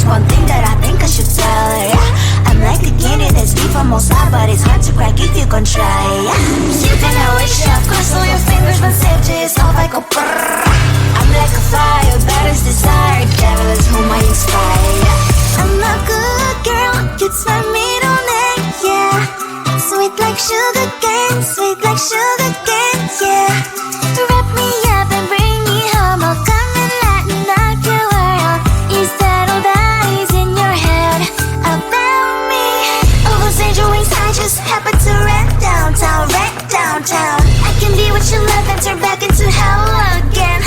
There's one thing that I think I should tell her, yeah. I'm like a candy that's deep from outside, but it's hard to crack if you can try, yeah. You can always shove, cross all your fingers when safety is off, I go brrrr. I'm like a fire, bad as desire, devil is whom I inspire, yeah. I'm a good girl, it's my middle name, yeah. Sweet like sugar cane, sweet like sugar cane, yeah. Wrap me up and bring me home, I'll come and lighten up your world. Is that all that is in your head about me? Oh, those angel wings, I just happen to rent downtown, I can be what you love and turn back into hell again,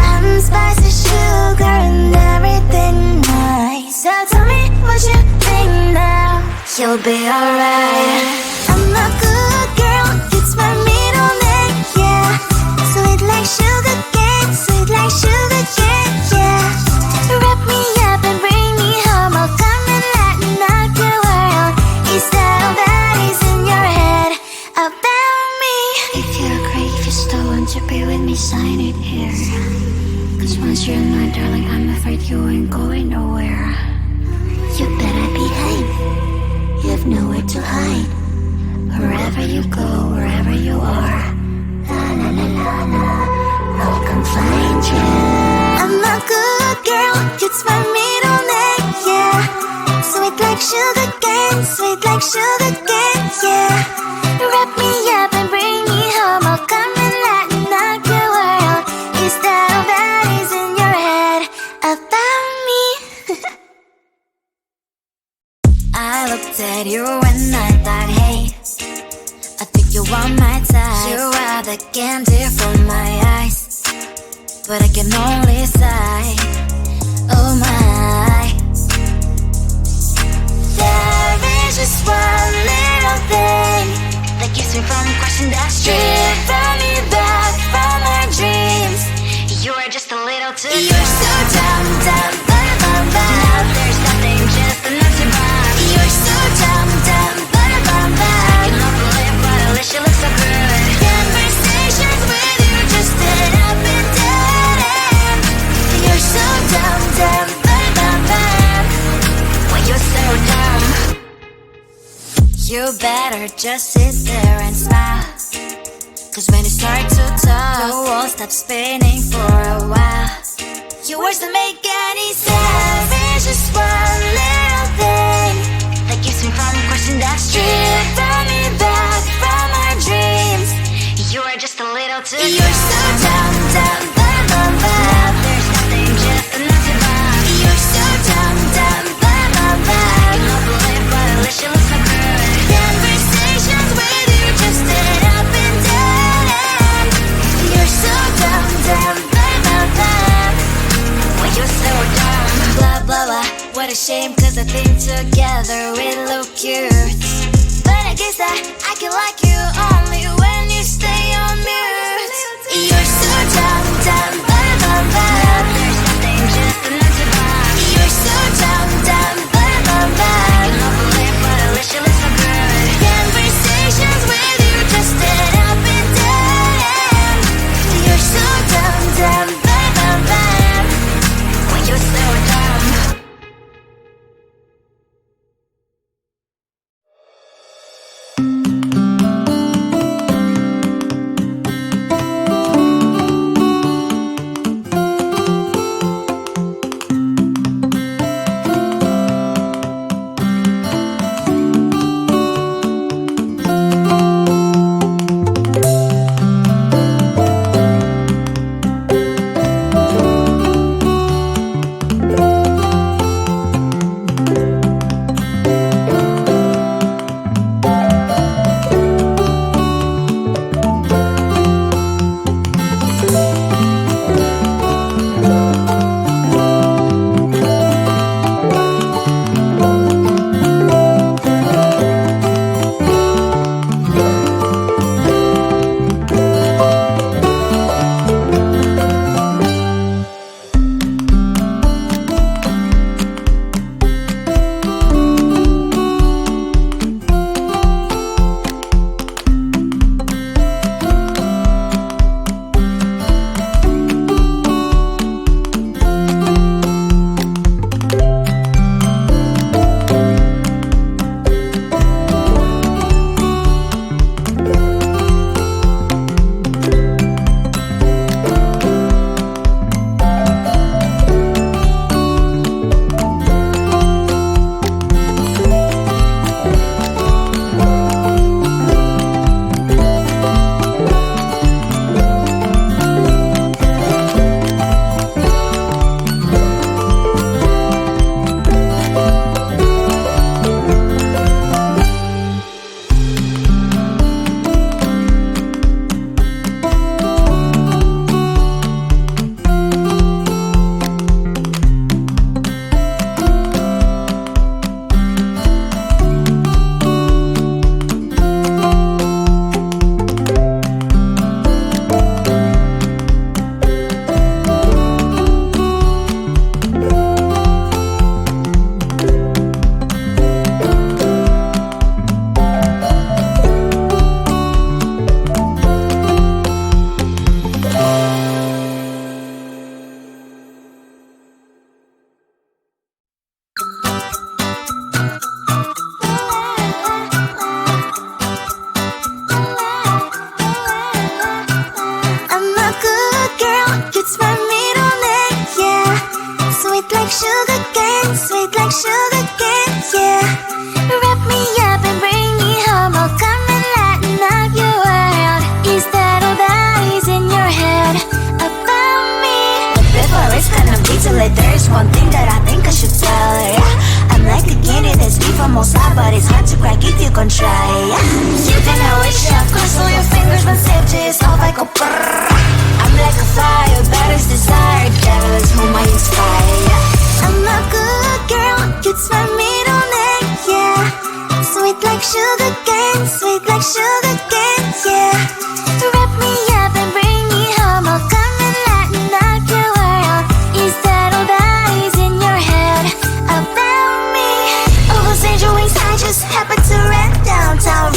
I'm spicy sugar and everything nice. So tell me what you think now, you'll be alright. I'm a good girl, it's my middle name, yeah. Sweet like sugar cane, yeah. Wrap me up and bring me home, I'll come and lighten up your world. Is that all that is in your head about me? If you're great, if you still want to be with me, sign it here. Cause once you're mine, darling, I'm afraid you ain't going nowhere. You better behave, you have nowhere to hide. Wherever you go, wherever you are, la la la la la, I'll come find you. I'm a good girl, it's my middle name, yeah. Sweet like sugar cane, yeah. Wrap me up and bring me home, I'll come and lighten up your world. Is that all that is in your head about me? I looked at you and I thought, hey, I think you are my type. You are the candy from my eyes, but I can only sigh, oh my. There is just one little thing that keeps me from crossing that street, driven me back from my dreams. You are just a little too close. You're so dumb, now there's nothing, just enough to burn. You're so dumb, I can not believe, but at least you look so good. Conversations with you just end up in dead end. You're so dumb, why you're so dumb. You better just sit there and smile, cause when you start to talk, the world stops spinning for a while. Your words don't make any sense. There's just one little thing that keeps me from crossing that street, driven me back from our dreams. You are just a little too close. You're so dumb, now there's nothing, just enough to burn. You're so dumb, I can't believe, but at least you look so good. Conversations with you just end up in dead end. You're so dumb, why you're so dumb. Blah blah blah, what a shame, cause I think together we look cute. But I guess I can like you only when you stay on mute. You're so dumb, there's nothing, just enough to burn. You're so dumb, I can't believe, but at least you look so good. Conversations with you just end up in dead end. You're so dumb, why you're so dumb. one thing that I think I should tell her, yeah. I'm like a candy that's sweet from all sides, but it's hard to crack if you can try, yeah. You think I wish you cross all your fingers, but safety is off, I go brrrr. I'm like a fire, battles desire, devil is whom I inspire, yeah. I'm a good girl, it's my middle name, yeah. Sweet like sugar cane, sweet like sugar cane, yeah. Wrap me up and bring me home, I'll come and lighten up your world. Is that all that is in your head about me? Oh, those angel wings, I just happen to rent downtown,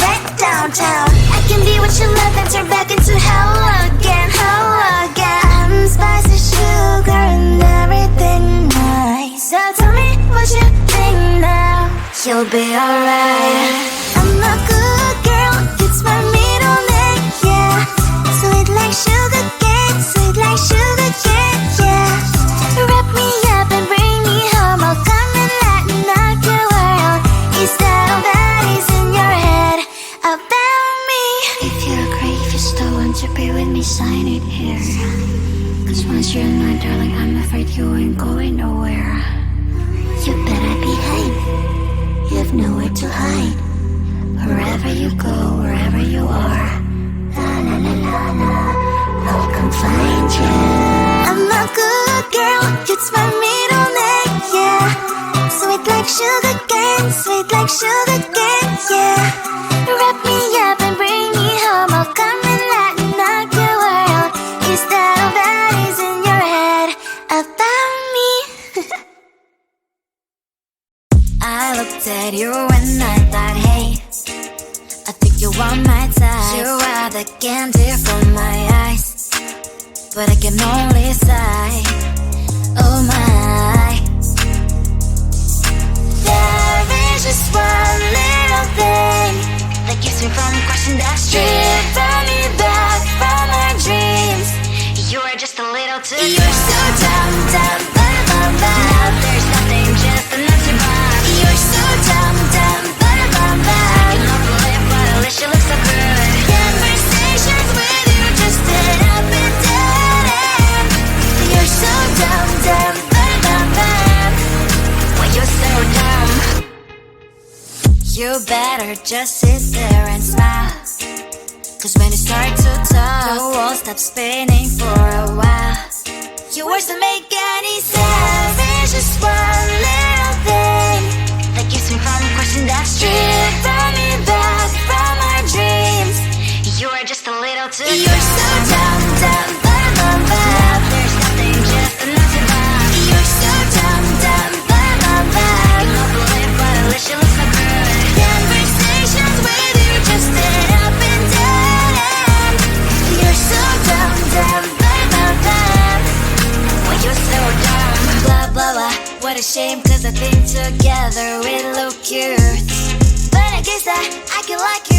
I can be what you love and turn back into hell again, I'm spicy sugar and everything nice. So tell me what you think now, you'll be alright. I'm a good girl, it's my middle name, yeah. Sweet like sugar cane, sweet like sugar cane, yeah. Wrap me up and bring me home, I'll come and lighten up your world. Is that all that is in your head about me? If you agree, if you still want to be with me, sign it here. Cause once you're not, darling, I'm afraid you ain't going nowhere. You better behave, you have nowhere to hide. Wherever you go, wherever you are, la la la la la, I'll come find you. I'm a good girl, it's my middle name, yeah. Sweet like sugar cane, sweet like sugar cane, yeah. Wrap me up and bring me home, I'll come and lighten up your world. Is that all that is in your head about me? I looked at you and I thought, hey, I think you are my type. You are the candy from my eyes, but I can only sigh, oh my. There is just one little thing that keeps me from crossing that street. Bring me back from my dreams. You are just a little too close. You're so dumb, dumb, now there's nothing, just an empty box. You're so dumb, dumb, I cannot believe but at least you look so good. Conversations with you just end up in dead end. You're so dumb, well you're so dumb. You better just sit there and smile, cause when you start to talk, the world stops spinning for a while. Your words don't make any sense. There's just one little thing that keeps me from crossing that street. Bring me back from our dreams. You are just a little too close. You're so dumb, now there's nothing, just an empty box. You're so dumb, I cannot believe but at least you look so good. Conversations with you just end up in dead end. You're so dumb, well you're so dumb. Blah blah blah, what a shame, cause I think together we look cute. But I guess that I can like you